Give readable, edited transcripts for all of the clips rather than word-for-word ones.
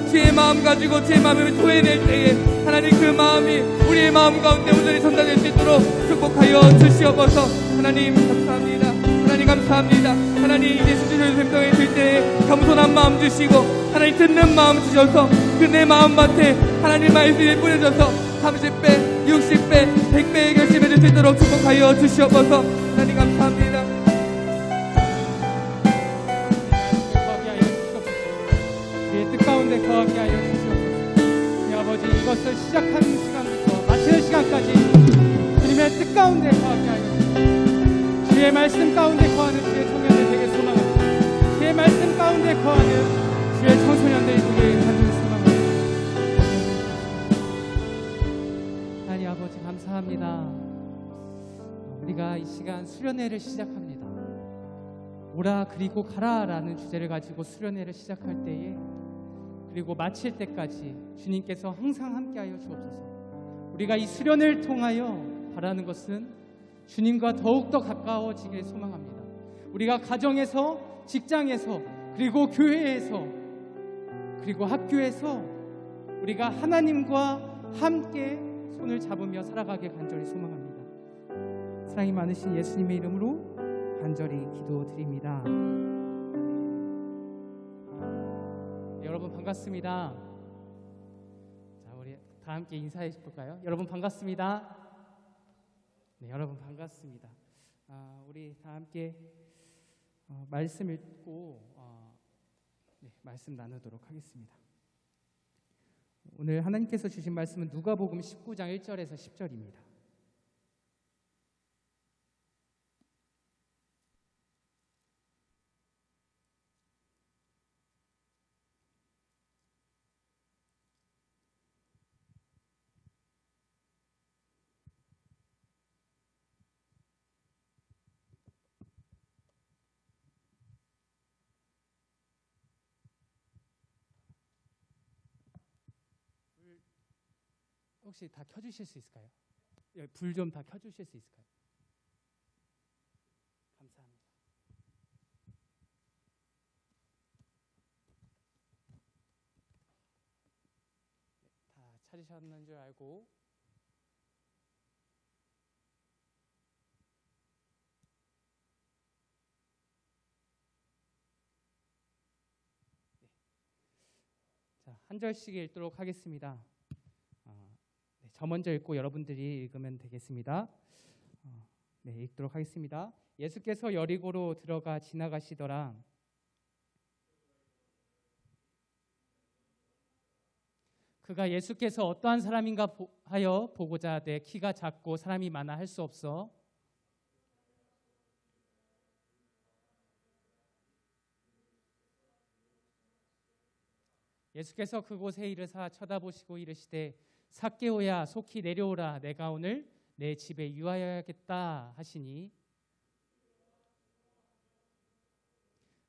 주의 마음 가지고 주의 마음을 토해낼 때에 하나님 그 마음이 우리의 마음 가운데 온전히 전달될 수 있도록 축복하여 주시옵소서. 하나님 감사합니다. 하나님 감사합니다. 하나님 이제 수준을 생성해 줄 때에 겸손한 마음 주시고 하나님 듣는 마음 주셔서 그 내 마음밭에 하나님 말씀이 뿌려져서 30배 60배 100배의 결심해 줄 수 있도록 축복하여 주시옵소서. 하나님 감사합니다. 거하게 하여 주시옵소서. 우리의 뜻 가운데 거하게 하여 주시옵소서. 우리 아버지 이것을 시작하는 시간부터 마치는 시간까지 주님의 뜻 가운데 거하게 하여 주시옵소서. 주의 말씀 가운데 거하는 주의 청년들 되게 소망합니다. 주의 말씀 가운데 거하는 주의 청소년들이 되게 간절히 소망합니다. 하나님 아버지 감사합니다. 우리가 이 시간 수련회를 시작합니다. 오라 그리고 가라라는 주제를 가지고 수련회를 시작할 때에 그리고 마칠 때까지 주님께서 항상 함께하여 주옵소서. 우리가 이 수련회를 통하여 바라는 것은 주님과 더욱더 가까워지길 소망합니다. 우리가 가정에서, 직장에서, 그리고 교회에서, 그리고 학교에서 우리가 하나님과 함께 손을 잡으며 살아가길 간절히 소망합니다. 사랑이 많으신 예수님의 이름으로 간절히 기도드립니다. 여러분 반갑습니다. 자, 우리 다 함께 인사해 볼까요? 여러분 반갑습니다. 네, 여러분 반갑습니다. 우리 다 함께 말씀 읽고 말씀 나누도록 하겠습니다. 오늘 하나님께서 주신 말씀은 누가복음 19장 1절에서 10절입니다. 혹시 다 켜주실 수 있을까요? 불 좀 다 켜주실 수 있을까요? 감사합니다. 다 찾으셨는 줄 알고 자, 한 절씩 읽도록 하겠습니다. 저 먼저 읽고 여러분들이 읽으면 되겠습니다. 네, 읽도록 하겠습니다. 예수께서 여리고로 들어가 지나가시더라. 그가 예수께서 어떠한 사람인가 하여 보고자 하되 키가 작고 사람이 많아 할 수 없어 예수께서 그곳에 이르사 쳐다보시고 이르시되 삭개오야 속히 내려오라 내가 오늘 내 집에 유하여야겠다 하시니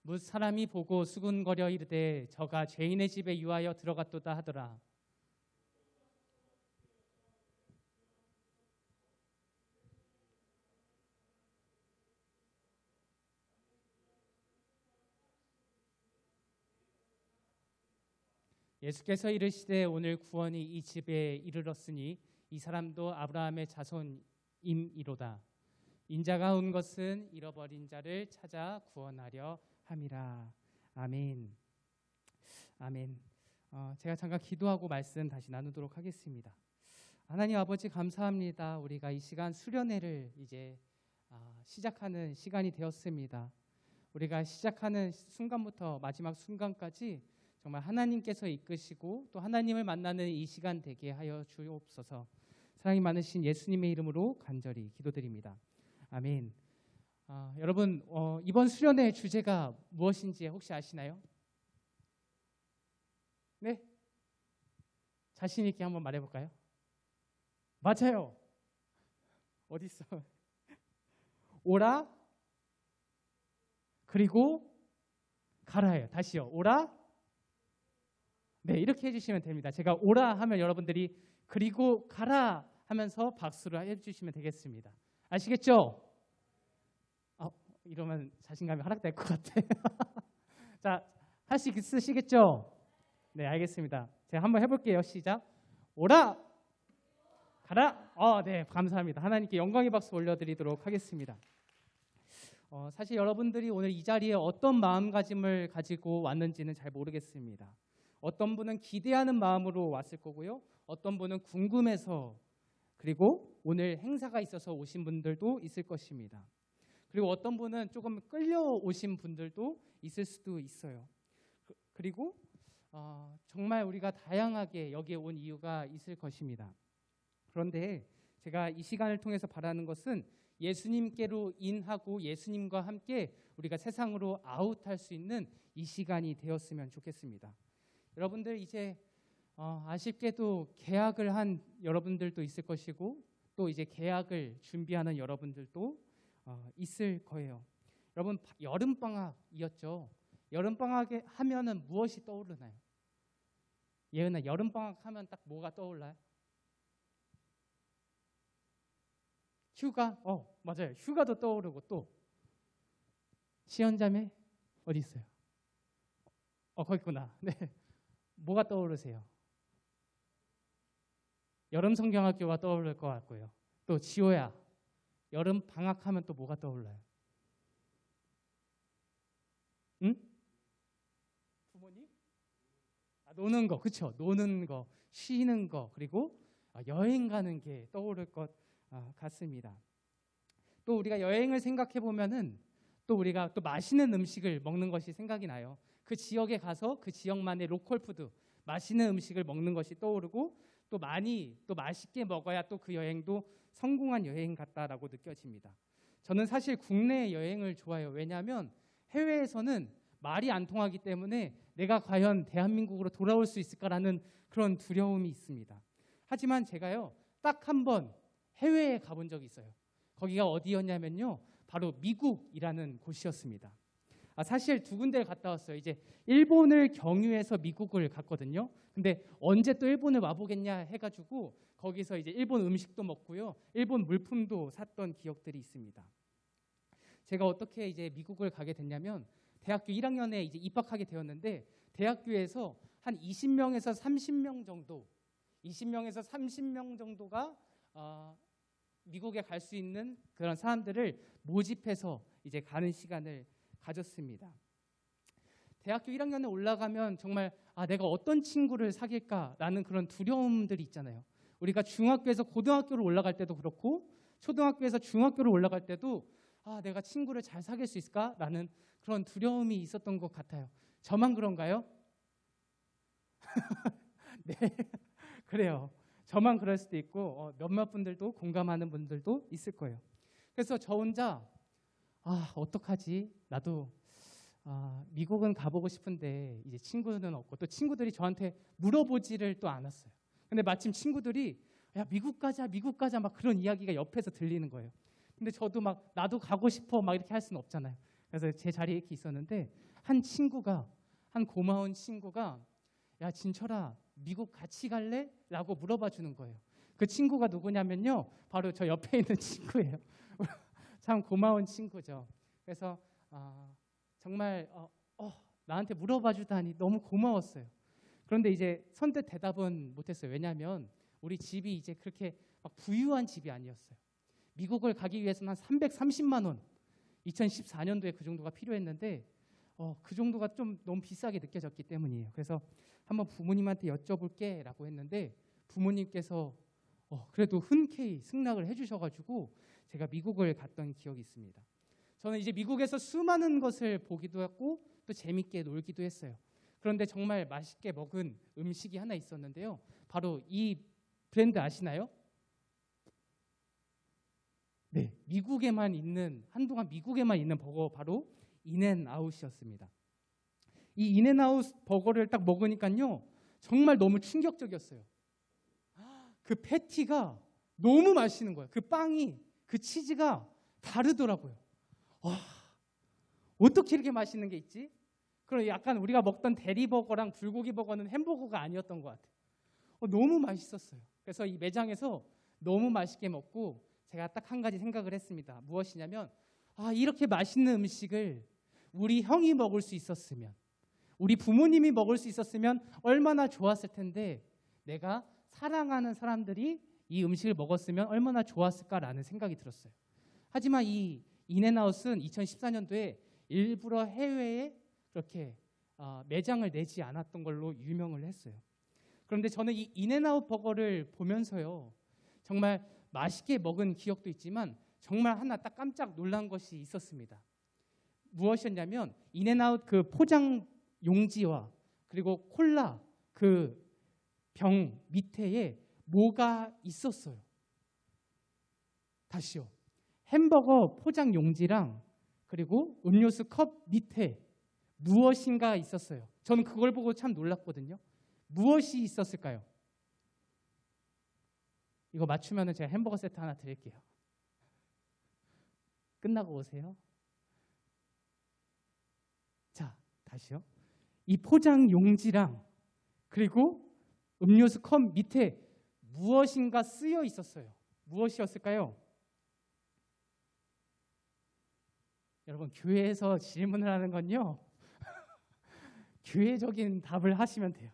뭇 사람이 보고 수군거려 이르되 저가 죄인의 집에 유하여 들어갔도다 하더라. 예수께서 이르시되 오늘 구원이 이 집에 이르렀으니 이 사람도 아브라함의 자손임이로다. 인자가 온 것은 잃어버린 자를 찾아 구원하려 함이라. 아멘. 아멘. 제가 잠깐 기도하고 말씀 다시 나누도록 하겠습니다. 하나님 아버지 감사합니다. 우리가 이 시간 수련회를 이제 시작하는 시간이 되었습니다. 우리가 시작하는 순간부터 마지막 순간까지 정말 하나님께서 이끄시고 또 하나님을 만나는 이 시간 되게 하여 주옵소서. 사랑이 많으신 예수님의 이름으로 간절히 기도드립니다. 아멘. 여러분 이번 수련회 주제가 무엇인지 혹시 아시나요? 네? 자신 있게 한번 말해볼까요? 맞아요. 어디 있어? 오라 그리고 가라예요. 다시요. 오라. 네, 이렇게 해주시면 됩니다. 제가 오라 하면 여러분들이 그리고 가라 하면서 박수를 해주시면 되겠습니다. 아시겠죠? 이러면 자신감이 하락될 것 같아요. 자, 할 수 있으시겠죠? 네, 알겠습니다. 제가 한번 해볼게요. 시작. 오라 가라. 네, 감사합니다. 하나님께 영광의 박수 올려드리도록 하겠습니다. 사실 여러분들이 오늘 이 자리에 어떤 마음가짐을 가지고 왔는지는 잘 모르겠습니다. 어떤 분은 기대하는 마음으로 왔을 거고요. 어떤 분은 궁금해서, 그리고 오늘 행사가 있어서 오신 분들도 있을 것입니다. 그리고 어떤 분은 조금 끌려오신 분들도 있을 수도 있어요. 그리고 정말 우리가 다양하게 여기에 온 이유가 있을 것입니다. 그런데 제가 이 시간을 통해서 바라는 것은 예수님께로 인하고 예수님과 함께 우리가 세상으로 아웃할 수 있는 이 시간이 되었으면 좋겠습니다. 여러분들 이제 아쉽게도 계약을 한 여러분들도 있을 것이고 또 이제 계약을 준비하는 여러분들도 있을 거예요. 여러분 여름방학이었죠. 여름방학에 하면은 무엇이 떠오르나요? 예은아, 여름방학 하면 딱 뭐가 떠올라요? 휴가? 맞아요. 휴가도 떠오르고 또 시연자매 어디 있어요? 거기 있구나. 네. 뭐가 떠오르세요? 여름 성경학교가 떠오를 것 같고요. 또 지호야, 여름 방학하면 또 뭐가 떠올라요? 응? 부모님? 노는 거, 그렇죠? 노는 거, 쉬는 거, 그리고 여행 가는 게 떠오를 것 같습니다. 또 우리가 여행을 생각해 보면은 또 우리가 또 맛있는 음식을 먹는 것이 생각이 나요. 그 지역에 가서 그 지역만의 로컬 푸드, 맛있는 음식을 먹는 것이 떠오르고 또 맛있게 먹어야 또 그 여행도 성공한 여행 같다라고 느껴집니다. 저는 사실 국내 여행을 좋아해요. 왜냐하면 해외에서는 말이 안 통하기 때문에 내가 과연 대한민국으로 돌아올 수 있을까라는 그런 두려움이 있습니다. 하지만 제가요, 딱 한 번 해외에 가본 적이 있어요. 거기가 어디였냐면요, 바로 미국이라는 곳이었습니다. 사실 두 군데를 갔다 왔어요. 이제 일본을 경유해서 미국을 갔거든요. 근데 언제 또 일본을 와보겠냐 해가지고 거기서 이제 일본 음식도 먹고요, 일본 물품도 샀던 기억들이 있습니다. 제가 어떻게 이제 미국을 가게 됐냐면 대학교 1학년에 이제 입학하게 되었는데 대학교에서 한 20명에서 30명 정도가 미국에 갈 수 있는 그런 사람들을 모집해서 이제 가는 시간을 가졌습니다. 대학교 1학년에 올라가면 정말 내가 어떤 친구를 사귈까라는 그런 두려움들이 있잖아요. 우리가 중학교에서 고등학교로 올라갈 때도 그렇고 초등학교에서 중학교로 올라갈 때도 내가 친구를 잘 사귈 수 있을까라는 그런 두려움이 있었던 것 같아요. 저만 그런가요? 네, 그래요. 저만 그럴 수도 있고 몇몇 분들도 공감하는 분들도 있을 거예요. 그래서 저 혼자 어떡하지? 나도 미국은 가보고 싶은데 이제 친구는 없고 또 친구들이 저한테 물어보지를 또 않았어요. 근데 마침 친구들이 야 미국 가자 막 그런 이야기가 옆에서 들리는 거예요. 근데 저도 막 나도 가고 싶어 막 이렇게 할 수는 없잖아요. 그래서 제 자리에 이렇게 있었는데 한 고마운 친구가 야 진철아 미국 같이 갈래? 라고 물어봐 주는 거예요. 그 친구가 누구냐면요, 바로 저 옆에 있는 친구예요. 참 고마운 친구죠. 그래서 정말 나한테 물어봐 주다니 너무 고마웠어요. 그런데 이제 선뜻 대답은 못했어요. 왜냐하면 우리 집이 이제 그렇게 막 부유한 집이 아니었어요. 미국을 가기 위해서는 한 330만 원, 2014년도에 그 정도가 필요했는데 그 정도가 좀 너무 비싸게 느껴졌기 때문이에요. 그래서 한번 부모님한테 여쭤볼게 라고 했는데 부모님께서 그래도 흔쾌히 승낙을 해주셔가지고 제가 미국을 갔던 기억이 있습니다. 저는 이제 미국에서 수많은 것을 보기도 했고 또 재밌게 놀기도 했어요. 그런데 정말 맛있게 먹은 음식이 하나 있었는데요. 바로 이 브랜드 아시나요? 네, 한동안 미국에만 있는 버거, 바로 인앤아웃이었습니다. 이 인앤아웃 버거를 딱 먹으니까요, 정말 너무 충격적이었어요. 그 패티가 너무 맛있는 거예요. 그 빵이, 그 치즈가 다르더라고요. 어떻게 이렇게 맛있는 게 있지? 그럼 약간 우리가 먹던 대리버거랑 불고기 버거는 햄버거가 아니었던 것 같아요. 너무 맛있었어요. 그래서 이 매장에서 너무 맛있게 먹고 제가 딱 한 가지 생각을 했습니다. 무엇이냐면 이렇게 맛있는 음식을 우리 형이 먹을 수 있었으면, 우리 부모님이 먹을 수 있었으면 얼마나 좋았을 텐데 내가 사랑하는 사람들이 이 음식을 먹었으면 얼마나 좋았을까라는 생각이 들었어요. 하지만 이 인앤아웃은 2014년도에 일부러 해외에 그렇게 매장을 내지 않았던 걸로 유명을 했어요. 그런데 저는 이 인앤아웃 버거를 보면서요, 정말 맛있게 먹은 기억도 있지만 정말 하나 딱 깜짝 놀란 것이 있었습니다. 무엇이었냐면 인앤아웃 그 포장 용지와 그리고 콜라 그 병 밑에에 뭐가 있었어요. 다시요. 햄버거 포장 용지랑 그리고 음료수 컵 밑에 무엇인가 있었어요. 저는 그걸 보고 참 놀랐거든요. 무엇이 있었을까요? 이거 맞추면 제가 햄버거 세트 하나 드릴게요. 끝나고 오세요. 자, 다시요. 이 포장 용지랑 그리고 음료수 컵 밑에 무엇인가 쓰여 있었어요. 무엇이었을까요? 여러분, 교회에서 질문을 하는 건요, 교회적인 답을 하시면 돼요.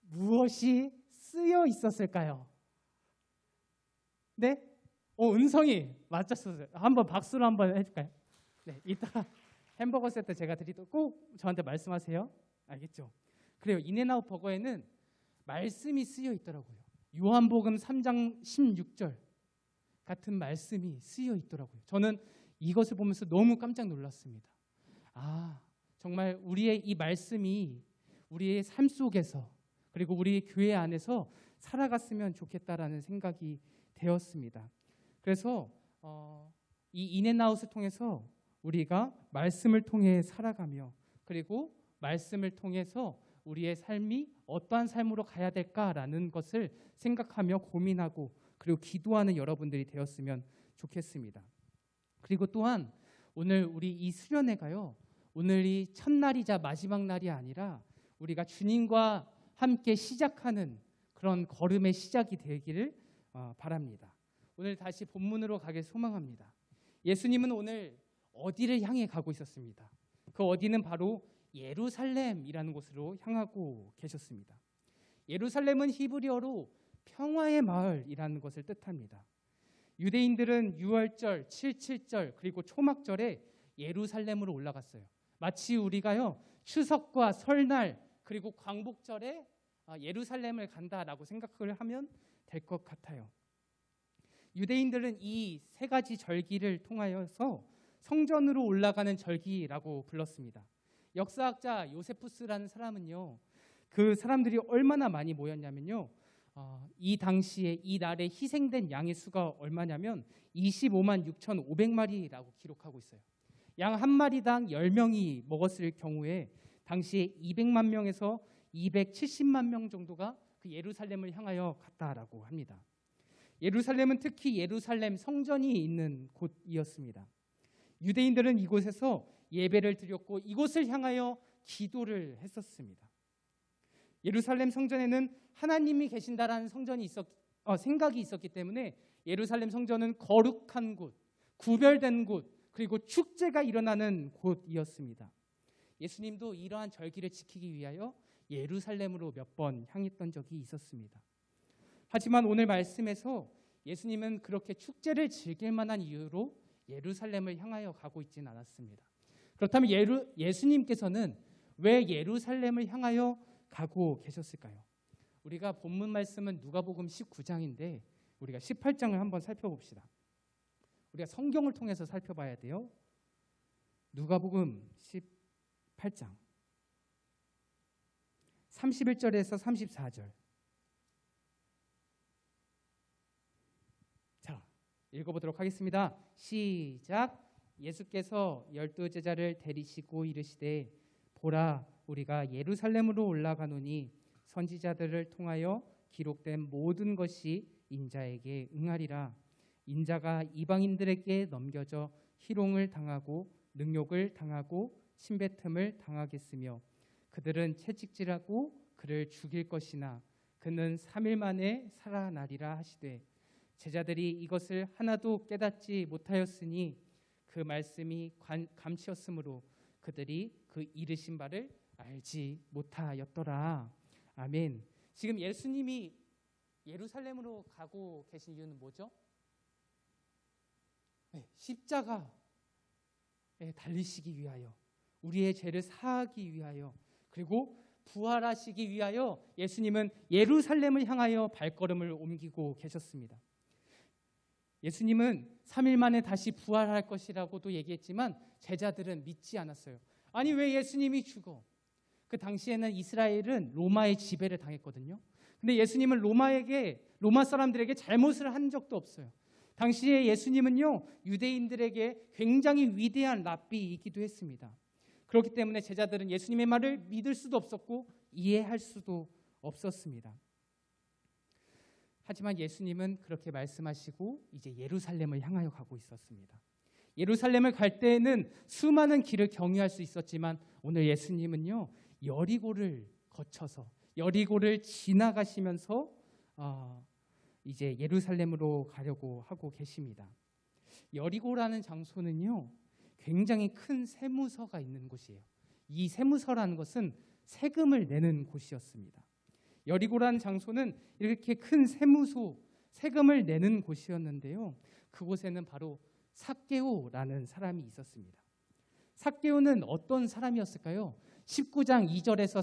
무엇이 쓰여 있었을까요? 네? 은성이 맞췄어요. 한번 박수로 한번 해줄까요? 네, 이따 햄버거 세트 제가 드리도록 꼭 저한테 말씀하세요. 알겠죠? 그래요. 인앤아웃 버거에는 말씀이 쓰여 있더라고요. 요한복음 3장 16절 같은 말씀이 쓰여 있더라고요. 저는 이것을 보면서 너무 깜짝 놀랐습니다. 정말 우리의 이 말씀이 우리의 삶 속에서 그리고 우리 교회 안에서 살아갔으면 좋겠다라는 생각이 되었습니다. 그래서 이 인앤아웃을 통해서 우리가 말씀을 통해 살아가며 그리고 말씀을 통해서 우리의 삶이 어떠한 삶으로 가야 될까라는 것을 생각하며 고민하고 그리고 기도하는 여러분들이 되었으면 좋겠습니다. 그리고 또한 오늘 우리 이 수련회가요, 오늘이 첫날이자 마지막 날이 아니라 우리가 주님과 함께 시작하는 그런 걸음의 시작이 되기를 바랍니다. 오늘 다시 본문으로 가길 소망합니다. 예수님은 오늘 어디를 향해 가고 있었습니다. 그 어디는 바로 예루살렘이라는 곳으로 향하고 계셨습니다. 예루살렘은 히브리어로 평화의 마을이라는 것을 뜻합니다. 유대인들은 유월절, 칠칠절 그리고 초막절에 예루살렘으로 올라갔어요. 마치 우리가요 추석과 설날 그리고 광복절에 예루살렘을 간다라고 생각을 하면 될 것 같아요. 유대인들은 이 세 가지 절기를 통하여서 성전으로 올라가는 절기라고 불렀습니다. 역사학자 요세푸스라는 사람은요, 그 사람들이 얼마나 많이 모였냐면요, 이 당시에 이 날에 희생된 양의 수가 얼마냐면 25만 6,500마리라고 기록하고 있어요. 양 한 마리당 10명이 먹었을 경우에 당시에 200만 명에서 270만 명 정도가 그 예루살렘을 향하여 갔다라고 합니다. 예루살렘은 특히 예루살렘 성전이 있는 곳이었습니다. 유대인들은 이곳에서 예배를 드렸고 이곳을 향하여 기도를 했었습니다. 예루살렘 성전에는 하나님이 계신다라는 생각이 있었기 때문에 예루살렘 성전은 거룩한 곳, 구별된 곳, 그리고 축제가 일어나는 곳이었습니다. 예수님도 이러한 절기를 지키기 위하여 예루살렘으로 몇 번 향했던 적이 있었습니다. 하지만 오늘 말씀에서 예수님은 그렇게 축제를 즐길 만한 이유로 예루살렘을 향하여 가고 있지는 않았습니다. 그렇다면 예수님께서는 왜 예루살렘을 향하여 가고 계셨을까요? 우리가 본문 말씀은 누가복음 19장인데 우리가 18장을 한번 살펴봅시다. 우리가 성경을 통해서 살펴봐야 돼요. 누가복음 18장 31절에서 34절. 자, 읽어보도록 하겠습니다. 시작. 예수께서 12제자를 데리시고 이르시되 보라, 우리가 예루살렘으로 올라가노니 선지자들을 통하여 기록된 모든 것이 인자에게 응하리라. 인자가 이방인들에게 넘겨져 희롱을 당하고 능욕을 당하고 침뱉음을 당하겠으며 그들은 채찍질하고 그를 죽일 것이나 그는 3일 만에 살아나리라 하시되 제자들이 이것을 하나도 깨닫지 못하였으니 그 말씀이 감치였으므로 그들이 그 이르신 바를 알지 못하였더라. 아멘. 지금 예수님이 예루살렘으로 가고 계신 이유는 뭐죠? 네, 십자가에 달리시기 위하여, 우리의 죄를 사하기 위하여, 그리고 부활하시기 위하여 예수님은 예루살렘을 향하여 발걸음을 옮기고 계셨습니다. 예수님은 3일 만에 다시 부활할 것이라고도 얘기했지만 제자들은 믿지 않았어요. 아니, 왜 예수님이 죽어? 그 당시에는 이스라엘은 로마의 지배를 당했거든요. 근데 예수님은 로마 사람들에게 잘못을 한 적도 없어요. 당시에 예수님은요, 유대인들에게 굉장히 위대한 랍비이기도 했습니다. 그렇기 때문에 제자들은 예수님의 말을 믿을 수도 없었고 이해할 수도 없었습니다. 하지만 예수님은 그렇게 말씀하시고 이제 예루살렘을 향하여 가고 있었습니다. 예루살렘을 갈 때에는 수많은 길을 경유할 수 있었지만 오늘 예수님은요, 여리고를 거쳐서, 여리고를 지나가시면서 이제 예루살렘으로 가려고 하고 계십니다. 여리고라는 장소는요, 굉장히 큰 세무서가 있는 곳이에요. 이 세무서라는 것은 세금을 내는 곳이었습니다. 여리고라는 장소는 이렇게 큰 세무소, 세금을 내는 곳이었는데요. 그곳에는 바로 삭개오라는 사람이 있었습니다. 삭개오는 어떤 사람이었을까요? 19장 2절에서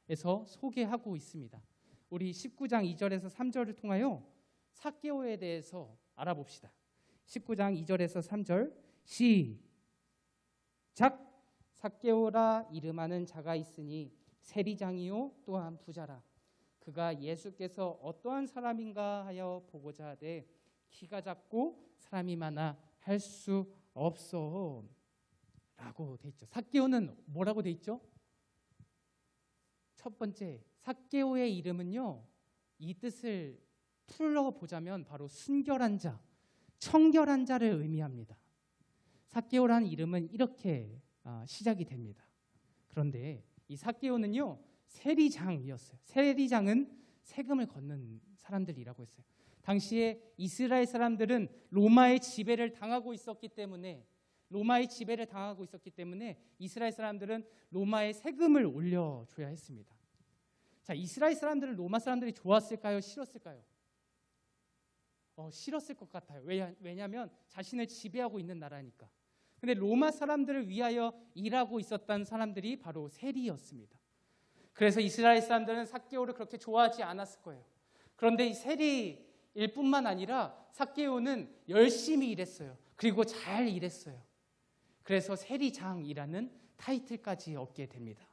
3절에서 소개하고 있습니다. 우리 19장 2절에서 3절을 통하여 삭개오에 대해서 알아봅시다. 19장 2절에서 3절 시작. 삭개오라 이름하는 자가 있으니 세리장이요 또한 부자라. 그가 예수께서 어떠한 사람인가 하여 보고자 하되 키가 작고 사람이 많아 할 수 없어 라고 돼 있죠. 삭개오는 뭐라고 돼 있죠? 첫 번째, 삭개오의 이름은요, 이 뜻을 풀어보자면 바로 순결한 자, 청결한 자를 의미합니다. 삭개오라는 이름은 이렇게 시작이 됩니다. 그런데 이 삭개오는요, 세리장이었어요. 세리장은 세금을 걷는 사람들이라고 했어요. 당시에 이스라엘 사람들은 로마의 지배를 당하고 있었기 때문에 이스라엘 사람들은 로마의 세금을 올려줘야 했습니다. 자, 이스라엘 사람들은 로마 사람들이 좋았을까요? 싫었을까요? 싫었을 것 같아요. 왜냐하면 자신을 지배하고 있는 나라니까. 근데 로마 사람들을 위하여 일하고 있었던 사람들이 바로 세리였습니다. 그래서 이스라엘 사람들은 삭개오를 그렇게 좋아하지 않았을 거예요. 그런데 이 세리일 뿐만 아니라 삭개오는 열심히 일했어요. 그리고 잘 일했어요. 그래서 세리장이라는 타이틀까지 얻게 됩니다.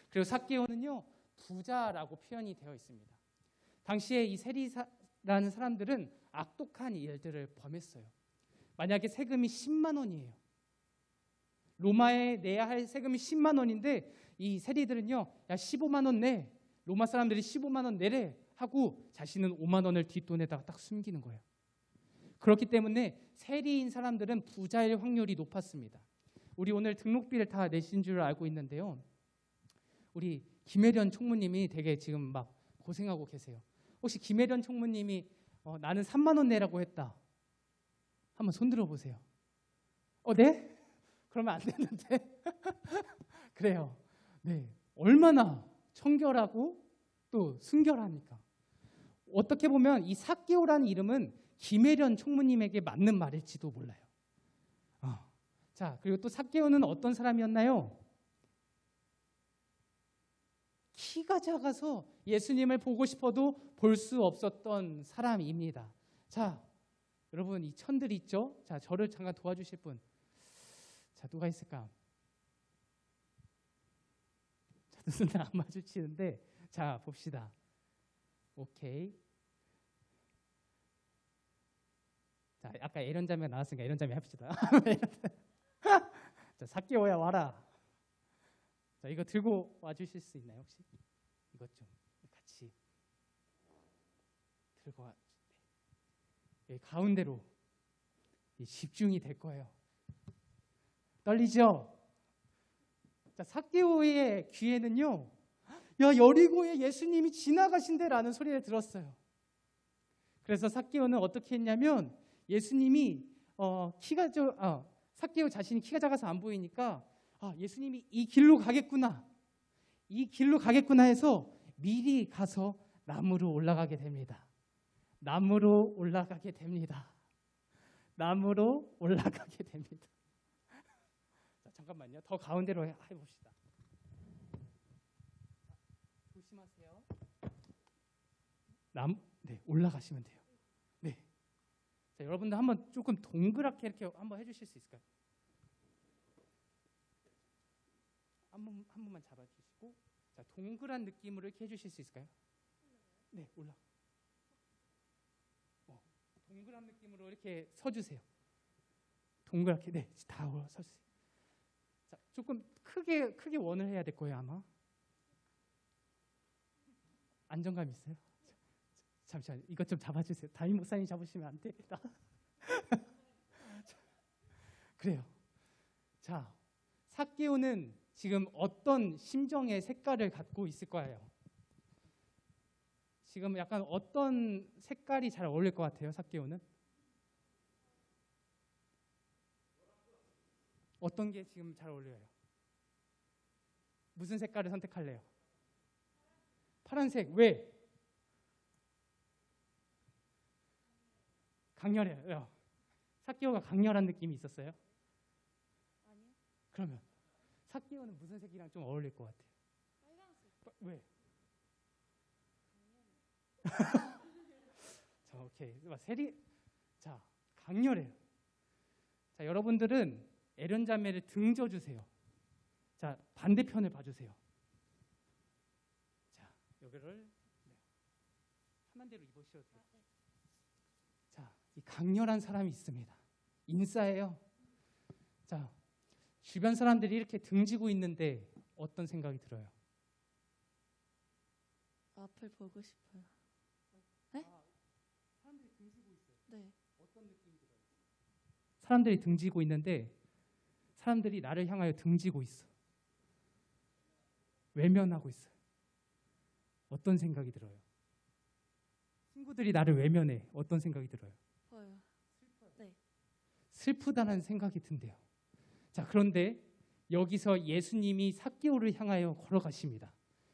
그리고 삭개오는요, 부자라고 표현이 되어 있습니다. 당시에 이 세리라는 사람들은 악독한 일들을 범했어요. 만약에 세금이 10만 원이에요. 로마에 내야 할 세금이 10만 원인데 이 세리들은요, 야 15만 원 내. 로마 사람들이 15만 원 내래 하고 자신은 5만 원을 뒷돈에다가 딱 숨기는 거예요. 그렇기 때문에 세리인 사람들은 부자일 확률이 높았습니다. 우리 오늘 등록비를 다 내신 줄 알고 있는데요. 우리 김혜련 총무님이 되게 지금 막 고생하고 계세요. 혹시 김혜련 총무님이 나는 3만 원 내라고 했다. 한번 손 들어보세요. 네? 그러면 안 되는데. 그래요. 네, 얼마나 청결하고 또 순결하니까. 어떻게 보면 이 삭개오라는 이름은 김혜련 총무님에게 맞는 말일지도 몰라요. 자, 그리고 또 삭개오는 어떤 사람이었나요? 키가 작아서 예수님을 보고 싶어도 볼 수 없었던 사람입니다. 자, 여러분 이 천들이 있죠? 자, 저를 잠깐 도와주실 분. 자, 누가 있을까? 자, 눈을 안 마주치는데, 자, 봅시다. 오케이. 자, 아까 에런 자매 나왔으니까 에런 자매 합시다. 자, 삭개오야 와라. 자, 이거 들고 와주실 수 있나요 혹시? 이것 좀 같이 들고 와. 여기 가운데로 집중이 될 거예요. 떨리죠? 자, 삭개오의 귀에는요, 야 여리고에 예수님이 지나가신대라는 소리를 들었어요. 그래서 삭개오는 어떻게 했냐면 예수님이 삭개오 자신이 키가 작아서 안 보이니까 예수님이 이 길로 가겠구나. 이 길로 가겠구나 해서 미리 가서 나무로 올라가게 됩니다. 나무로 올라가게 됩니다. 나무로 올라가게 됩니다. 자, 잠깐만요. 더 가운데로 해봅시다. 조심하세요. 네, 올라가시면 돼요. 네. 자, 여러분들 한번 조금 동그랗게 이렇게 한번 해주실 수 있을까요? 한 번만 잡아주시고, 자, 동그란 느낌으로 이렇게 해주실 수 있을까요? 네, 동그란 느낌으로 이렇게 서주세요. 동그랗게, 네, 다 서주세요. 자, 조금 크게 원을 해야 될 거예요, 아마. 안정감 있어요? 잠시만요. 이것 좀 잡아주세요. 담임 목사님 잡으시면 안 됩니다. 그래요. 자, 삭개오는 지금 어떤 심정의 색깔을 갖고 있을 거예요? 지금 약간 어떤 색깔이 잘 어울릴 것 같아요, 삭개오는? 어떤 게 지금 잘 어울려요? 무슨 색깔을 선택할래요? 파란색. 왜? 강렬해요. 삭개오가 강렬한 느낌이 있었어요? 아니요. 그러면 삭개오는 무슨 색이랑 좀 어울릴 것 같아요? 빨간색. 왜? 자, 오케이. 자, 강렬해요. 자, 여러분들은 에련 자매를 등져 주세요. 자, 반대편을 봐주세요. 자, 여기를 편한 대로 입으셔도 돼요. 자, 이 강렬한 사람이 있습니다. 인싸예요. 자, 주변 사람들이 이렇게 등지고 있는데 어떤 생각이 들어요? 앞을 보고 싶어요. 사람들이 등지고 있어요. 네. 어떤 느낌이 들어요? 사람들이 등지고 있는데 사람들이 나를 향하여 등지고 있어. 외면하고 있어요. 어떤 생각이 들어요? 친구들이 나를 외면해. 어떤 생각이 들어요? 보여요. 네. 슬프다는 생각이 든대요. 자, 그런데 여기서 예수님이 삭개오를 향하여 걸어가십니다.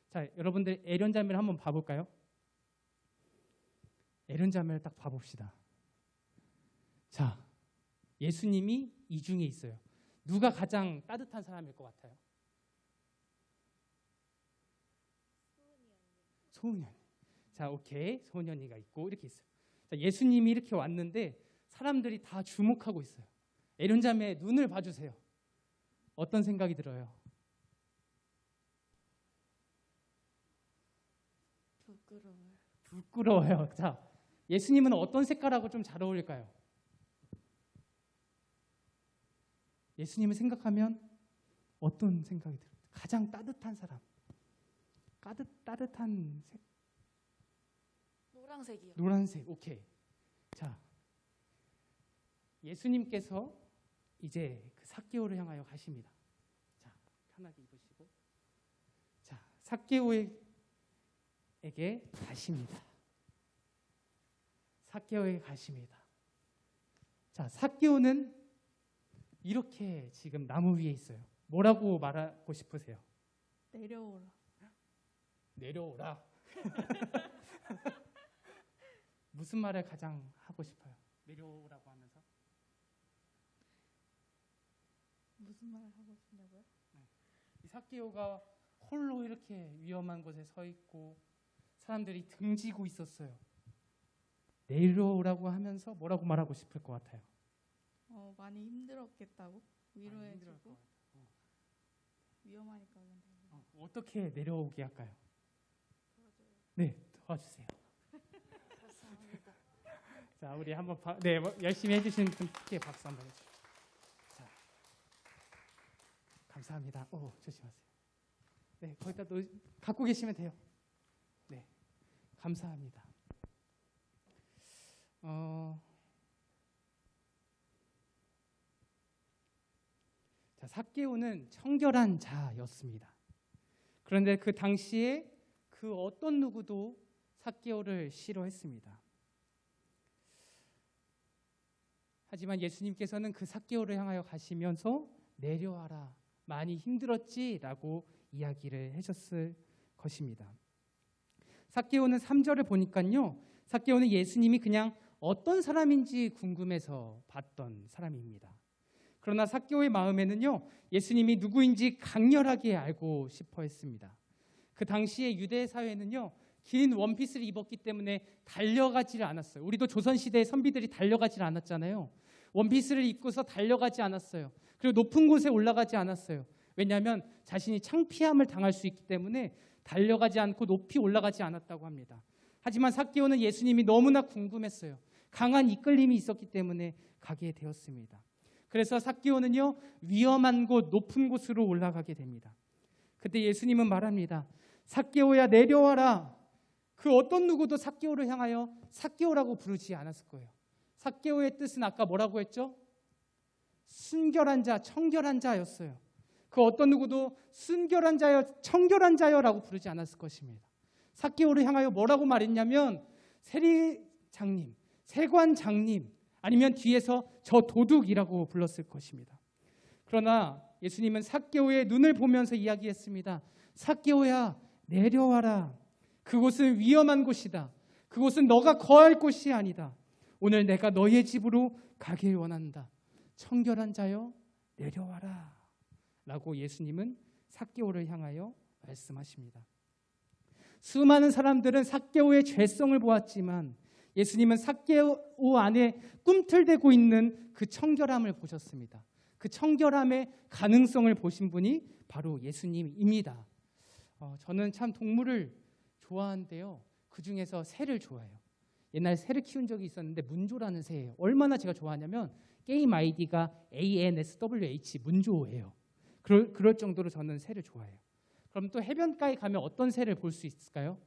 자, 여러분들 에련 자매를 한번 봐볼까요? 에련 자매를 딱 봐봅시다. 자, 예수님이 이 중에 있어요. 누가 가장 따뜻한 사람일 것 같아요? 소은이 언니. 자, 오케이. 소은이 언니가 있고 이렇게 있어요. 자, 예수님이 이렇게 왔는데 사람들이 다 주목하고 있어요. 에련 자매의 눈을 봐주세요. 어떤 생각이 들어요? 부끄러워요. 부끄러워요. 자, 예수님은 어떤 색깔하고 좀 잘 어울릴까요? 예수님을 생각하면 어떤 생각이 들어요? 가장 따뜻한 사람. 따뜻한 색. 노란색이요. 노란색. 오케이. 자, 예수님께서 이제 그 삭개오를 향하여 가십니다. 자, 편하게 입으시고. 자, 삭개오에게 가십니다. 삭개오에게 가십니다. 자, 삭개오는 이렇게 지금 나무 위에 있어요. 뭐라고 말하고 싶으세요? 내려오라. 내려오라. 무슨 말을 가장 하고 싶어요? 내려오라고 하면서? 무슨 말 하고 싶냐고요? 이 삭개오가 홀로 이렇게 위험한 곳에 서 있고 사람들이 등지고 있었어요. 내려오라고 하면서 뭐라고 말하고 싶을 것 같아요? 많이 힘들었겠다고 위로해주고 위험하니까 얼른 내려. 어떻게 내려오게 할까요? 네, 도와주세요. 감사합니다. 자, 우리 한번 열심히 해주신 분께 박수 한번 해주세요. 자, 감사합니다. 조심하세요. 네, 거기다 갖고 계시면 돼요. 네, 감사합니다. 자, 삭개오는 청결한 자였습니다. 그런데 그 당시에 그 어떤 누구도 삭개오를 싫어했습니다. 하지만 예수님께서는 그 삭개오를 향하여 가시면서 내려와라, 많이 힘들었지라고 이야기를 해줬을 것입니다. 삭개오는 3절을 보니까요, 삭개오는 예수님이 그냥 어떤 사람인지 궁금해서 봤던 사람입니다. 그러나 삭개오의 마음에는요, 예수님이 누구인지 강렬하게 알고 싶어 했습니다. 그 당시에 유대 사회는요, 긴 원피스를 입었기 때문에 달려가지를 않았어요. 우리도 조선시대의 선비들이 달려가질 않았잖아요. 원피스를 입고서 달려가지 않았어요. 그리고 높은 곳에 올라가지 않았어요. 왜냐하면 자신이 창피함을 당할 수 있기 때문에 달려가지 않고 높이 올라가지 않았다고 합니다. 하지만 삭개오는 예수님이 너무나 궁금했어요. 강한 이끌림이 있었기 때문에 가게 되었습니다. 그래서 삭개오는요, 위험한 곳, 높은 곳으로 올라가게 됩니다. 그때 예수님은 말합니다. 삭개오야, 내려와라. 그 어떤 누구도 삭개오를 향하여 삭개오라고 부르지 않았을 거예요. 삭개오의 뜻은 아까 뭐라고 했죠? 순결한 자, 청결한 자였어요. 그 어떤 누구도 순결한 자여, 청결한 자여라고 부르지 않았을 것입니다. 삭개오를 향하여 뭐라고 말했냐면 세리장님, 세관장님, 아니면 뒤에서 저 도둑이라고 불렀을 것입니다. 그러나 예수님은 삭개오의 눈을 보면서 이야기했습니다. 삭개오야, 내려와라. 그곳은 위험한 곳이다. 그곳은 너가 거할 곳이 아니다. 오늘 내가 너의 집으로 가길 원한다. 청결한 자여, 내려와라. 라고 예수님은 삭개오를 향하여 말씀하십니다. 수많은 사람들은 삭개오의 죄성을 보았지만 예수님은 삭개오 안에 꿈틀대고 있는 그 청결함을 보셨습니다. 그 청결함의 가능성을 보신 분이 바로 예수님입니다. 저는 참 동물을 좋아하는데요, 그 중에서 새를 좋아해요. 옛날에 새를 키운 적이 있었는데 문조라는 새예요. 얼마나 제가 좋아하냐면 게임 아이디가 ANSWH 문조예요. 그럴 정도로 저는 새를 좋아해요. 그럼 또 해변가에 가면 어떤 새를 볼 수 있을까요?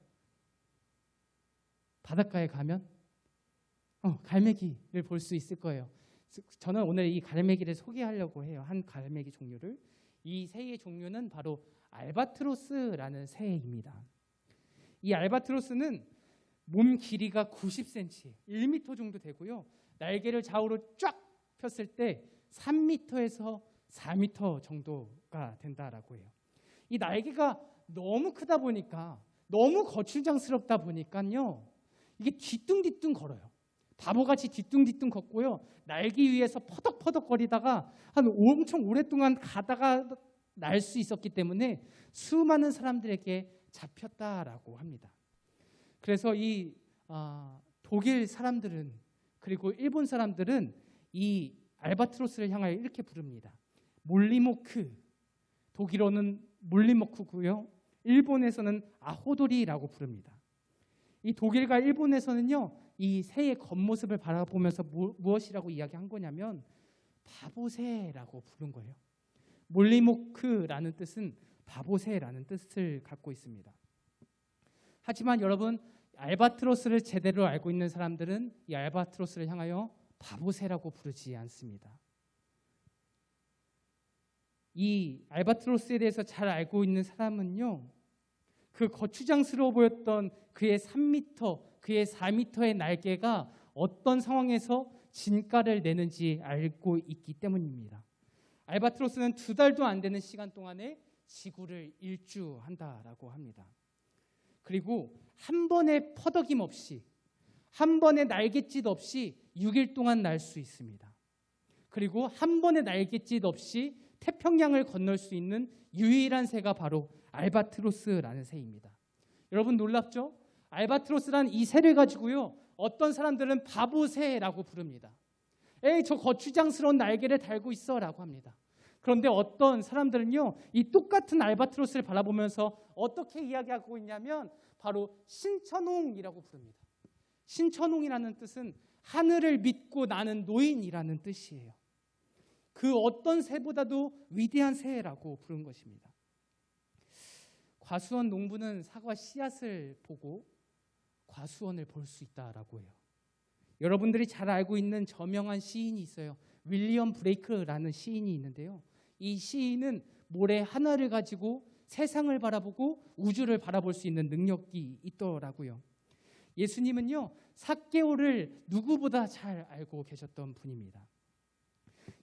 바닷가에 가면 갈매기를 볼 수 있을 거예요. 저는 오늘 이 갈매기를 소개하려고 해요. 한 갈매기 종류를. 이 새의 종류는 바로 알바트로스라는 새입니다. 이 알바트로스는 몸 길이가 90cm, 1m 정도 되고요. 날개를 좌우로 쫙 폈을 때 3m에서 4m 정도가 된다라고 해요. 이 날개가 너무 크다 보니까, 너무 거추장스럽다 보니까요, 이게 뒤뚱뒤뚱 걸어요. 바보같이 뒤뚱뒤뚱 걷고요. 날개 위에서 퍼덕퍼덕거리다가 한 엄청 오랫동안 가다가 날 수 있었기 때문에 수많은 사람들에게 잡혔다라고 합니다. 그래서 이 독일 사람들은, 그리고 일본 사람들은 이 알바트로스를 향하여 이렇게 부릅니다. 몰리모크. 독일어는 몰리모크고요. 일본에서는 아호도리라고 부릅니다. 이 독일과 일본에서는요, 이 새의 겉모습을 바라보면서 무엇이라고 이야기한 거냐면 바보새라고 부른 거예요. 몰리모크라는 뜻은 바보새라는 뜻을 갖고 있습니다. 하지만 여러분, 알바트로스를 제대로 알고 있는 사람들은 이 알바트로스를 향하여 바보새라고 부르지 않습니다. 이 알바트로스에 대해서 잘 알고 있는 사람은요, 그 거추장스러워 보였던 그의 3m, 그의 4m의 날개가 어떤 상황에서 진가를 내는지 알고 있기 때문입니다. 알바트로스는 2달도 안 되는 시간 동안에 지구를 일주한다라고 합니다. 그리고 한 번의 퍼덕임 없이, 한 번의 날갯짓 없이 6일 동안 날 수 있습니다. 그리고 한 번의 날갯짓 없이 태평양을 건널 수 있는 유일한 새가 바로 알바트로스라는 새입니다. 여러분 놀랍죠? 알바트로스란 이 새를 가지고요, 어떤 사람들은 바보새라고 부릅니다. 에이, 저 거추장스러운 날개를 달고 있어라고 합니다. 그런데 어떤 사람들은요, 이 똑같은 알바트로스를 바라보면서 어떻게 이야기하고 있냐면 바로 신천홍이라고 부릅니다. 신천홍이라는 뜻은 하늘을 믿고 나는 노인이라는 뜻이에요. 그 어떤 새보다도 위대한 새라고 부른 것입니다. 과수원 농부는 사과 씨앗을 보고 과수원을 볼 수 있다라고 해요. 여러분들이 잘 알고 있는 저명한 시인이 있어요. 윌리엄 브레이크라는 시인이 있는데요. 이 시인은 모래 하나를 가지고 세상을 바라보고 우주를 바라볼 수 있는 능력이 있더라고요. 예수님은요, 삭개오를 누구보다 잘 알고 계셨던 분입니다.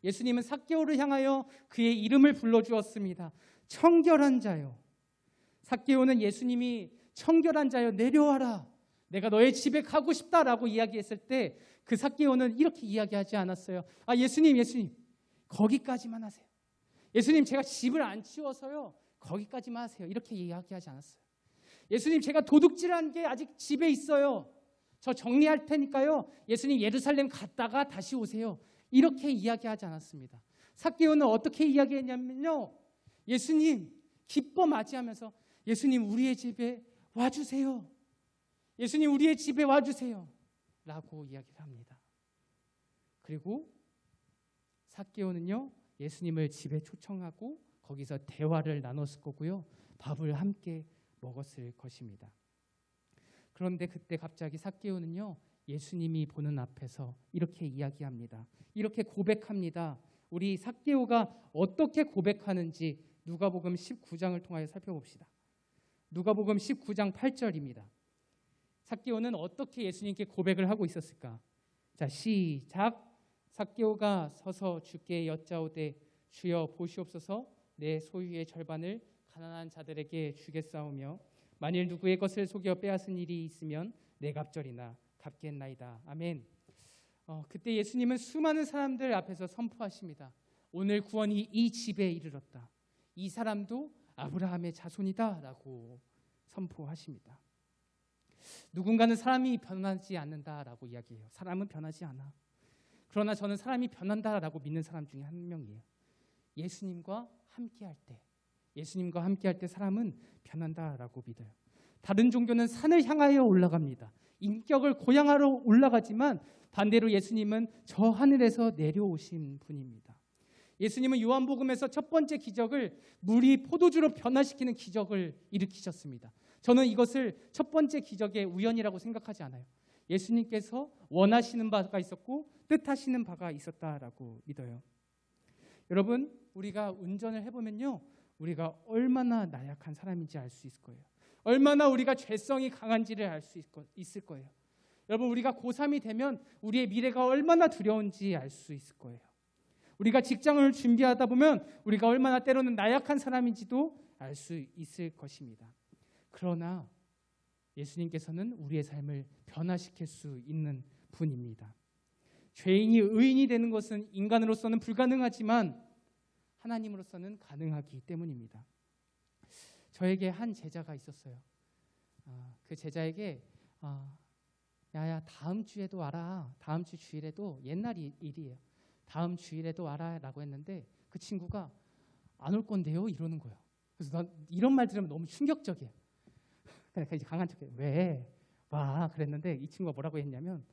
예수님은 삭개오를 향하여 그의 이름을 불러주었습니다. 청결한 자요, 삭개오는 예수님이 청결한 자여 내려와라, 내가 너의 집에 가고 싶다라고 이야기했을 때 그 삭개오는 이렇게 이야기하지 않았어요. 아, 예수님 거기까지만 하세요. 예수님, 제가 집을 안 치워서요, 거기까지만 하세요. 이렇게 이야기하지 않았어요. 예수님, 제가 도둑질한 게 아직 집에 있어요. 저 정리할 테니까요, 예수님 예루살렘 갔다가 다시 오세요. 이렇게 이야기하지 않았습니다. 삭개오는 어떻게 이야기했냐면요, 예수님 기뻐 맞이하면서 예수님 우리의 집에 와주세요. 예수님 우리의 집에 와주세요 라고 이야기를 합니다. 그리고 삭개오는요, 예수님을 집에 초청하고 거기서 대화를 나눴을 거고요, 밥을 함께 먹었을 것입니다. 그런데 그때 갑자기 삭개오는요, 예수님이 보는 앞에서 이렇게 이야기합니다. 이렇게 고백합니다. 우리 삭개오가 어떻게 고백하는지 누가복음 19장을 통하여 살펴봅시다. 누가복음 19장 8절입니다. 삭개오는 어떻게 예수님께 고백을 하고 있었을까? 자, 시작. 삭개오가 서서 주께 여짜오되 주여 보시옵소서, 내 소유의 절반을 가난한 자들에게 주겠사오며 만일 누구의 것을 속여 빼앗은 일이 있으면 내 갑절이나 갚겠나이다. 아멘. 그때 예수님은 수많은 사람들 앞에서 선포하십니다. 오늘 구원이 이 집에 이르렀다. 이 사람도 아브라함의 자손이다 라고 선포하십니다. 누군가는 사람이 변하지 않는다라고 이야기해요. 사람은 변하지 않아. 그러나 저는 사람이 변한다라고 믿는 사람 중에 한 명이에요. 예수님과 함께할 때 사람은 변한다라고 믿어요. 다른 종교는 산을 향하여 올라갑니다. 인격을 고양하러 올라가지만 반대로 예수님은 저 하늘에서 내려오신 분입니다. 예수님은 요한복음에서 첫 번째 기적을 물이 포도주로 변화시키는 기적을 일으키셨습니다. 저는 이것을 첫 번째 기적의 우연이라고 생각하지 않아요. 예수님께서 원하시는 바가 있었고 뜻하시는 바가 있었다라고 믿어요. 여러분, 우리가 운전을 해보면요, 우리가 얼마나 나약한 사람인지 알 수 있을 거예요. 얼마나 우리가 죄성이 강한지를 알 수 있을 거예요. 여러분, 우리가 고3이 되면 우리의 미래가 얼마나 두려운지 알 수 있을 거예요. 우리가 직장을 준비하다 보면 우리가 얼마나 때로는 나약한 사람인지도 알 수 있을 것입니다. 그러나 예수님께서는 우리의 삶을 변화시킬 수 있는 분입니다. 죄인이 의인이 되는 것은 인간으로서는 불가능하지만 하나님으로서는 가능하기 때문입니다. 저에게 한 제자가 있었어요. 그 제자에게 야야, 다음 주에도 와라. 다음 주 주일에도, 옛날 일이에요. 다음 주일에도 와라 라고 했는데 그 친구가 안 올 건데요 이러는 거예요. 그래서 난 이런 말 들으면 너무 충격적이에요. 그러니까 이제 강한 척해. 왜? 와 그랬는데 이 친구가 뭐라고 했냐면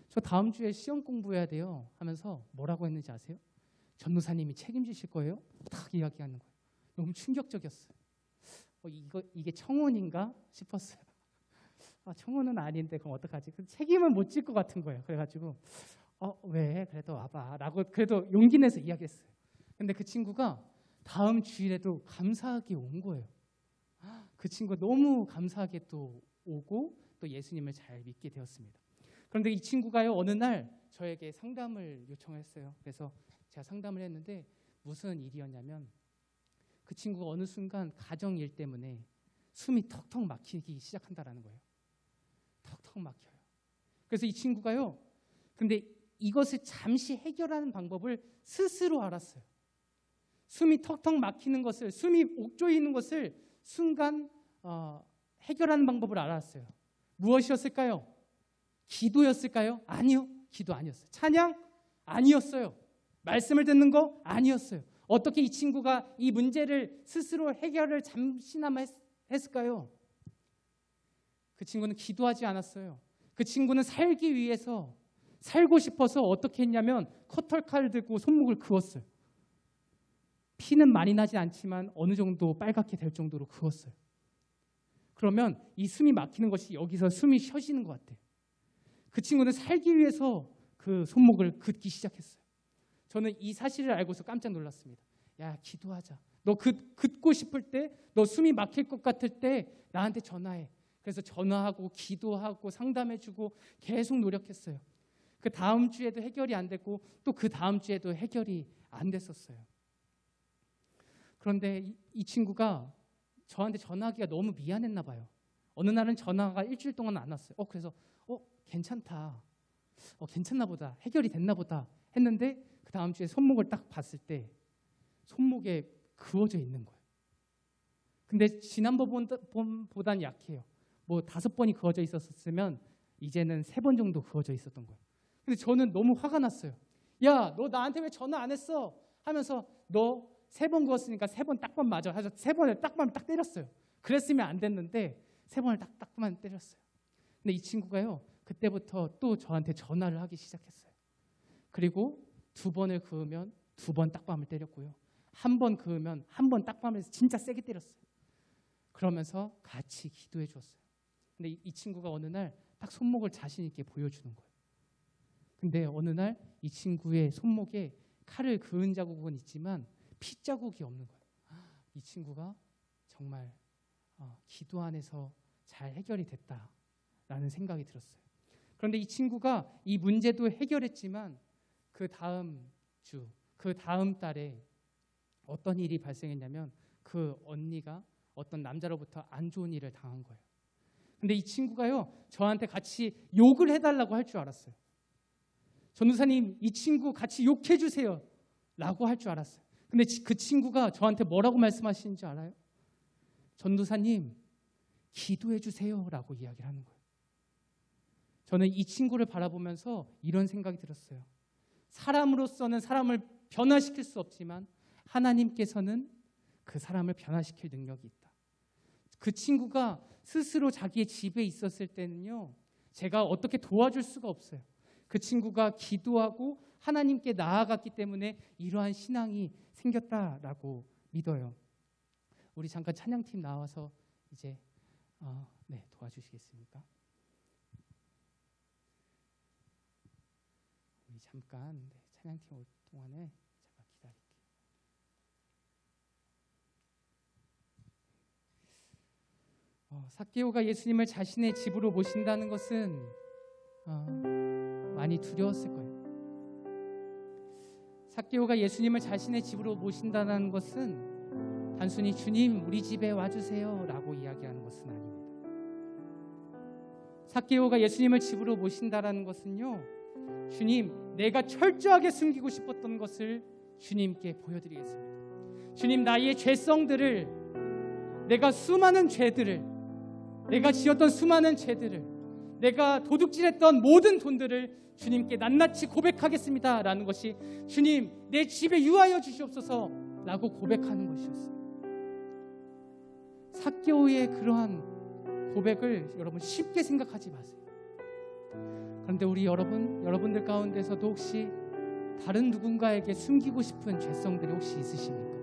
저 다음 주에 시험 공부해야 돼요 하면서 뭐라고 했는지 아세요? 전도사님이 책임지실 거예요? 딱 이야기하는 거예요. 너무 충격적이었어요. 이게 청혼인가 싶었어요. 청혼은 아닌데 그럼 어떡하지? 책임은 못 질 것 같은 거예요. 그래가지고 왜? 그래도 와봐 라고 그래도 용기 내서 이야기했어요. 근데 그 친구가 다음 주일에도 감사하게 온 거예요. 그 친구가 너무 감사하게 또 오고 또 예수님을 잘 믿게 되었습니다. 그런데 이 친구가요, 어느 날 저에게 상담을 요청했어요. 그래서 제가 상담을 했는데 무슨 일이었냐면 그 친구가 어느 순간 가정일 때문에 숨이 턱턱 막히기 시작한다라는 거예요. 턱턱 막혀요. 그래서 이 친구가요, 근데 이것을 잠시 해결하는 방법을 스스로 알았어요. 숨이 턱턱 막히는 것을, 숨이 옥조에 있는 것을 순간 해결하는 방법을 알았어요. 무엇이었을까요? 기도였을까요? 아니요. 기도 아니었어요. 찬양? 아니었어요. 말씀을 듣는 거? 아니었어요. 어떻게 이 친구가 이 문제를 스스로 해결을 잠시나마 했을까요? 그 친구는 기도하지 않았어요. 그 친구는 살기 위해서, 살고 싶어서 어떻게 했냐면 커터칼 들고 손목을 그었어요. 피는 많이 나지 않지만 어느 정도 빨갛게 될 정도로 그었어요. 그러면 이 숨이 막히는 것이 여기서 숨이 쉬어지는 것 같아요. 그 친구는 살기 위해서 그 손목을 긋기 시작했어요. 저는 이 사실을 알고서 깜짝 놀랐습니다. 야, 기도하자. 너 긋고 싶을 때, 너 숨이 막힐 것 같을 때 나한테 전화해. 그래서 전화하고 기도하고 상담해주고 계속 노력했어요. 그 다음 주에도 해결이 안 됐고 또 그 다음 주에도 해결이 안 됐었어요. 그런데 이 친구가 저한테 전화하기가 너무 미안했나 봐요. 어느 날은 전화가 일주일 동안 안 왔어요. 그래서 괜찮다. 괜찮나 보다. 해결이 됐나 보다 했는데 그 다음 주에 손목을 딱 봤을 때 손목에 그어져 있는 거예요. 근데 지난번보단 약해요. 뭐 5번이 그어져 있었으면 이제는 3번 정도 그어져 있었던 거예요. 근데 저는 너무 화가 났어요. 야, 너 나한테 왜 전화 안 했어? 하면서 너 3번 그었으니까 3번 딱밤 맞아. 해서 3번을 딱밤을 딱 때렸어요. 그랬으면 안 됐는데 3번을 딱밤 때렸어요. 근데 이 친구가요, 그때부터 또 저한테 전화를 하기 시작했어요. 그리고 2번을 그으면 2번 딱밤을 때렸고요. 1번 그으면 1번 딱밤을 진짜 세게 때렸어요. 그러면서 같이 기도해 주었어요. 근데 이 친구가 어느 날 딱 손목을 자신 있게 보여주는 거예요. 근데 어느 날 이 친구의 손목에 칼을 그은 자국은 있지만 피 자국이 없는 거예요. 이 친구가 정말 기도 안에서 잘 해결이 됐다라는 생각이 들었어요. 그런데 이 친구가 이 문제도 해결했지만 그 다음 주, 그 다음 달에 어떤 일이 발생했냐면 그 언니가 어떤 남자로부터 안 좋은 일을 당한 거예요. 근데 이 친구가요, 저한테 같이 욕을 해달라고 할 줄 알았어요. 전도사님, 이 친구 같이 욕해 주세요 라고 할 줄 알았어요. 근데 그 친구가 저한테 뭐라고 말씀하시는지 알아요? 전도사님, 기도해 주세요 라고 이야기를 하는 거예요. 저는 이 친구를 바라보면서 이런 생각이 들었어요. 사람으로서는 사람을 변화시킬 수 없지만 하나님께서는 그 사람을 변화시킬 능력이 있다. 그 친구가 스스로 자기의 집에 있었을 때는요, 제가 어떻게 도와줄 수가 없어요. 그 친구가 기도하고 하나님께 나아갔기 때문에 이러한 신앙이 생겼다라고 믿어요. 우리 잠깐 찬양팀 나와서 이제 도와주시겠습니까? 우리 잠깐 찬양팀 올 동안에 잠깐 기다릴게요. 삭개오가 예수님을 자신의 집으로 모신다는 것은 많이 두려웠을 거예요. 삭개오가 예수님을 자신의 집으로 모신다는 것은 단순히 주님 우리 집에 와주세요 라고 이야기하는 것은 아닙니다. 삭개오가 예수님을 집으로 모신다는 것은요, 주님 내가 철저하게 숨기고 싶었던 것을 주님께 보여드리겠습니다. 주님, 나의 죄성들을, 내가 수많은 죄들을, 내가 지었던 수많은 죄들을, 내가 도둑질했던 모든 돈들을 주님께 낱낱이 고백하겠습니다 라는 것이 주님 내 집에 유하여 주시옵소서 라고 고백하는 것이었어요. 삭개오의 그러한 고백을 여러분 쉽게 생각하지 마세요. 그런데 우리 여러분들 가운데서도 혹시 다른 누군가에게 숨기고 싶은 죄성들이 혹시 있으십니까?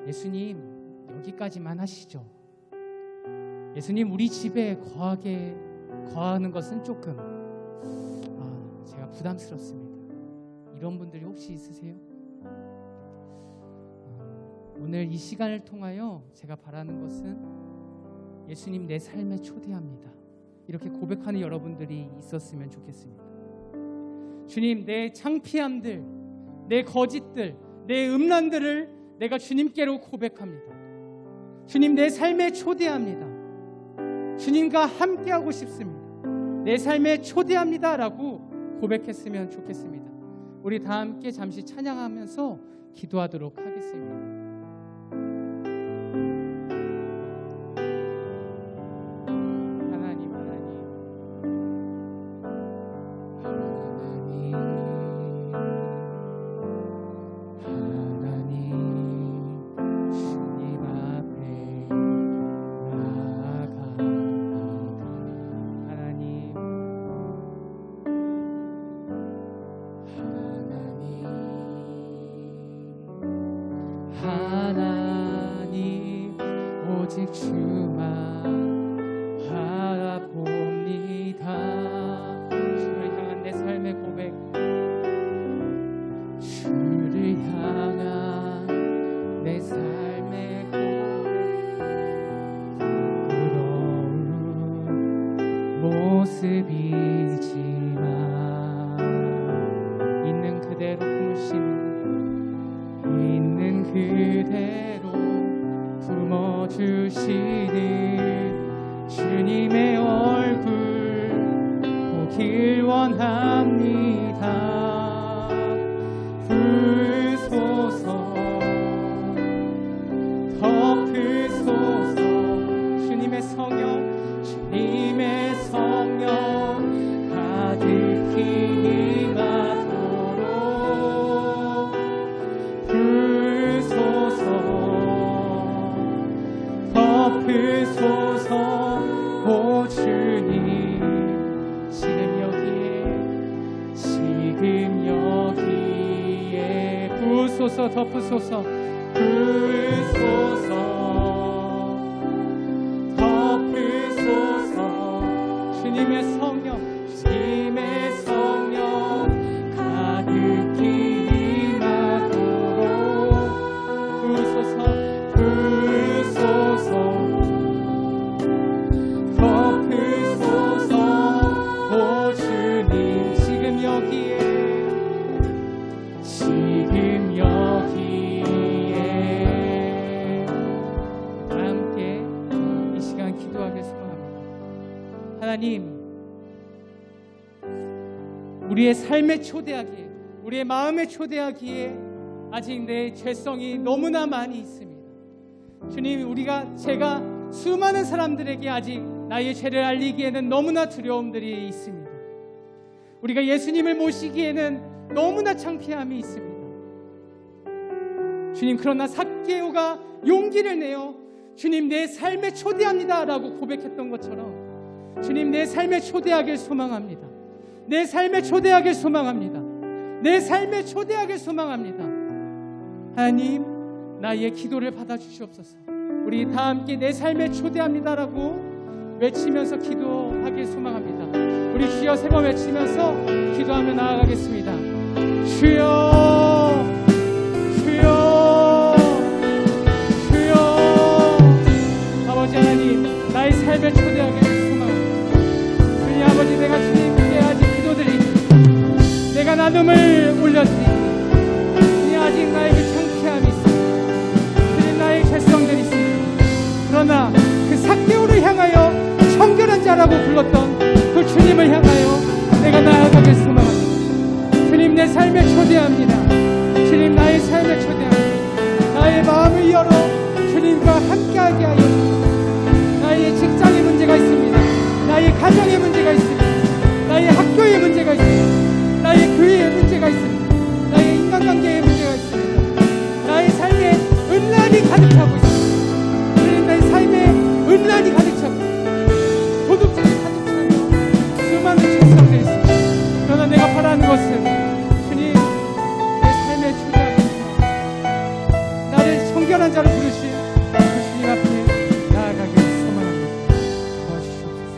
예수님 여기까지만 하시죠. 예수님 우리 집에 거하는 것은 조금 제가 부담스럽습니다. 이런 분들이 혹시 있으세요? 오늘 이 시간을 통하여 제가 바라는 것은 예수님 내 삶에 초대합니다. 이렇게 고백하는 여러분들이 있었으면 좋겠습니다. 주님 내 창피함들, 내 거짓들, 내 음란들을 내가 주님께로 고백합니다. 주님 내 삶에 초대합니다. 주님과 함께하고 싶습니다. 내 삶에 초대합니다 라고 고백했으면 좋겠습니다. 우리 다 함께 잠시 찬양하면서 기도하도록 하겠습니다. 하나님 오직 주만 바라봅니다. 주를 향한 내 삶의 고백, 주를 향한 내 삶의 고백, 부끄러운 모습이지만 있는 그대로 품으시는, 있는 그대로 주시는 주님의 얼굴 보길 원합니다. 부으소서 덮으소서 주님의 성령 주님의 성령 가득히 임하도록 부으소서 덮으소서 오 주님 지금 여기에 부으소서 덮으소서 부으소서 덮으소서 주님의 성령 가득히 임하도록 부으소서 덮으소서 오 주님 지금 여기에 함께 이 시간 기도하길 소망합니다. 하나님, 우리의 삶에 초대하기에, 우리의 마음에 초대하기에 아직 내 죄성이 너무나 많이 있습니다. 주님, 제가 수많은 사람들에게 아직 나의 죄를 알리기에는 너무나 두려움들이 있습니다. 우리가 예수님을 모시기에는 너무나 창피함이 있습니다. 주님, 그러나 삭개오가 용기를 내어 주님 내 삶에 초대합니다 라고 고백했던 것처럼 주님 내 삶에 초대하길 소망합니다. 내 삶에 초대하길 소망합니다. 내 삶에 초대하길 소망합니다. 하나님, 나의 기도를 받아주시옵소서. 우리 다 함께 내 삶에 초대합니다 라고 외치면서 기도하길 소망합니다. 우리 주여 세 번 외치면서 기도하며 나아가겠습니다. 주여 주여 주여. 아버지 하나님, 나의 삶에 초대하길 소망합니다. 주님 아버지, 내가 주님께 아직 기도드립니다. 내가 나눔을 올려드립니다. 주님, 아직 나에게 창피함이 있습니다. 주님, 나의 죄성들이 있습니다. 그러나 그 삭개오를 향하여 청결한 자라고 불렀던 그 주님을 향하여 내가 나아가길 소망합니다. 주님, 내 삶에 초대합니다. 주님, 나의 삶에 초대합니다. 나의 마음을 열어 주님과 함께하게 하여 주옵소서. 나의 직장에 문제가 있습니다. 나의 가정에 문제가 있습니다. 나의 학교에 문제가 있습니다. 나의 교회에 문제가 있습니다. 나의 인간관계에 문제가 있습니다. 나의 삶에 음란이 가득하고 있습니다. 주님, 나의 삶에 음란이 가득 차고 도둑질이 가득 차며 수많은 죄성들이 있습니다. 그러나 내가 바라는 것은 주님, 내 삶에 초대하셔서 나를 청결한 자로 부르신 그 주님 앞에 나아가길 소망합니다. 도와주시옵소서.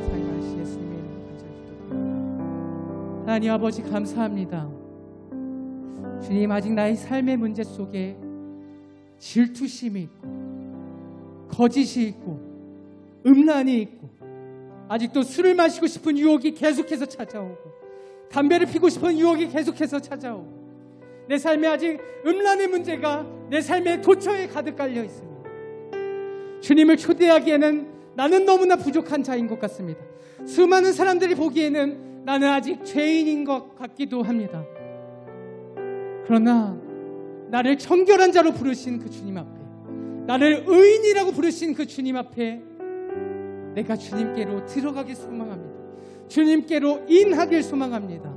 사랑하신 예수님의 이름으로 간절히 기도드립니다. 하나님 아버지, 감사합니다. 주님, 아직 나의 삶의 문제 속에 질투심이 있고 거짓이 있고 음란이 있고 아직도 술을 마시고 싶은 유혹이 계속해서 찾아오고 담배를 피고 싶은 유혹이 계속해서 찾아오고 내 삶에 아직 음란의 문제가 내 삶의 도처에 가득 깔려 있습니다. 주님을 초대하기에는 나는 너무나 부족한 자인 것 같습니다. 수많은 사람들이 보기에는 나는 아직 죄인인 것 같기도 합니다. 그러나 나를 청결한 자로 부르신 그 주님 앞에, 나를 의인이라고 부르신 그 주님 앞에 내가 주님께로 들어가길 소망합니다. 주님께로 인하길 소망합니다.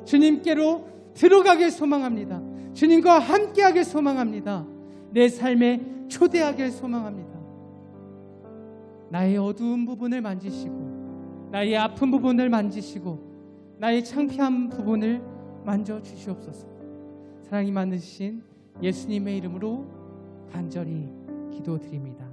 주님께로 들어가길 소망합니다. 주님과 함께하길 소망합니다. 내 삶에 초대하길 소망합니다. 나의 어두운 부분을 만지시고 나의 아픈 부분을 만지시고 나의 창피한 부분을 만져주시옵소서. 사랑이 많으신 예수님의 이름으로 간절히 기도드립니다.